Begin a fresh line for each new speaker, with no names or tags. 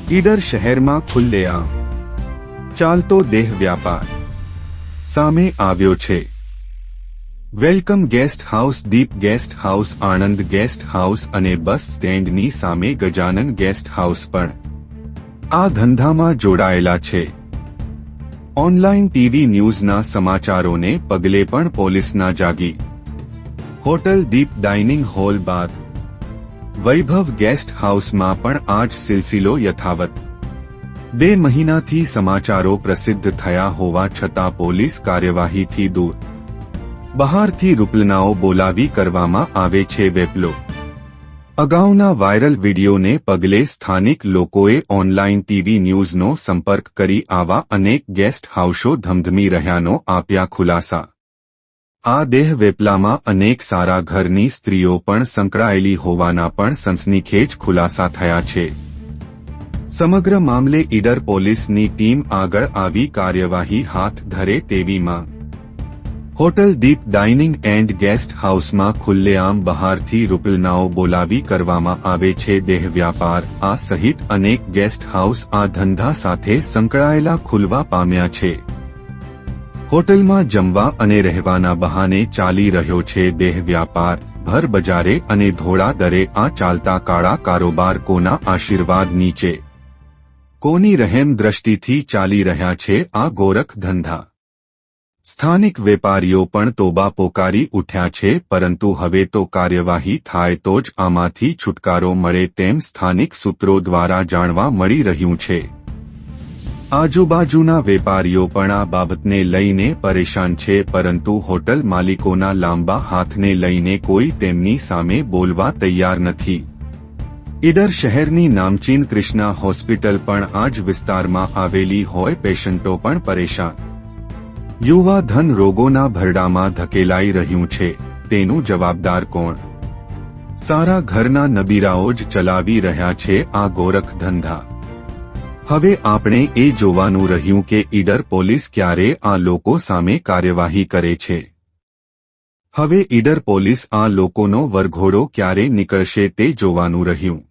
ઈડર શહેરમાં ખુલ્લેઆમ ચાલતો દેહ વ્યાપાર સામે આવ્યો છે। Welcome guest house, Deep guest house, Anand guest house અને બસ સ્ટેન્ડની સામે ગજાનન ગેસ્ટ હાઉસ પણ આ ધંધામાં જોડાયેલા છે। ઓનલાઈન ટીવી ન્યૂઝના સમાચારોને પગલે પણ પોલીસના જાગી। હોટલ દીપ ડાઇનિંગ હોલ બાદ વૈભવ ગેસ્ટ હાઉસમાં પણ આ જ સિલસિલો યથાવત। 2 મહિનાથી સમાચારો પ્રસિદ્ધ થયા હોવા છતાં પોલીસ કાર્યવાહીથી દૂર। બહારથી રૂપલનાઓ બોલાવી કરવામાં આવે છે વેપલો। અગાઉના વાયરલ વિડીયોને પગલે સ્થાનિક લોકોએ ઓનલાઈન ટીવી ન્યૂઝનો સંપર્ક કરી આવા અનેક ગેસ્ટ હાઉસો ધમધમી રહ્યાનો આપ્યા ખુલાસા। આ દેહ વેપલામાં અનેક સારા ઘરની સ્ત્રીઓ પણ સંકળાયેલી હોવાના પણ સનસનીખેજ ખુલાસા થયા છે। સમગ્ર મામલે ઈડર પોલીસની ટીમ આગળ આવી કાર્યવાહી હાથ ધરે તેવી માંગ। Hotel Deep dining and guest હાઉસમાં ખુલ્લેઆમ બહારથી રૂપલનાઓ બોલાવી કરવામાં આવે છે દેહ વ્યાપાર। આ સહિત અનેક ગેસ્ટ હાઉસ આ ધંધા સાથે સંકળાયેલા ખુલવા પામ્યા છે। હોટલમાં જમવા અને રહેવાના બહાને ચાલી રહ્યો છે દેહ વ્યાપાર। ભર બજારે અને ધોળા દરે આ ચાલતા કાળા કારોબાર કોના આશીર્વાદ નીચે, કોની રહેમ દ્રષ્ટિથી ચાલી રહ્યા છે આ ગોરખ ધંધા? સ્થાનિક વેપારીઓ પણ તોબા પોકારી ઉઠ્યા છે, પરંતુ હવે તો કાર્યવાહી થાય તો જ આમાંથી છુટકારો મળે તેમ સ્થાનિક સૂત્રો દ્વારા જાણવા મળી રહ્યું છે। આજુબાજુના વેપારીઓ પણ આ બાબતને લઈને પરેશાન છે, પરંતુ હોટલ માલિકોના લાંબા હાથને લઈને કોઈ તેમની સામે બોલવા તૈયાર નથી। ઈડર શહેરની નામચીન કૃષ્ણા હોસ્પિટલ પણ આ જ વિસ્તારમાં આવેલી હોય પેશન્ટો પણ પરેશાન। યુવા ધન રોગોના ભરડામાં ધકેલાઈ રહ્યું છે, તેનું જવાબદાર કોણ? સારા ઘરના નબીરાઓ જ ચલાવી રહ્યા છે આ ગોરખ ધંધા। હવે આપણે એ જોવાનું રહ્યું કે ઈડર પોલીસ ક્યારે આ લોકો સામે કાર્યવાહી કરે છે। હવે ઈડર પોલીસ આ લોકોનો વરઘોડો ક્યારે નીકળશે તે જોવાનું રહ્યું।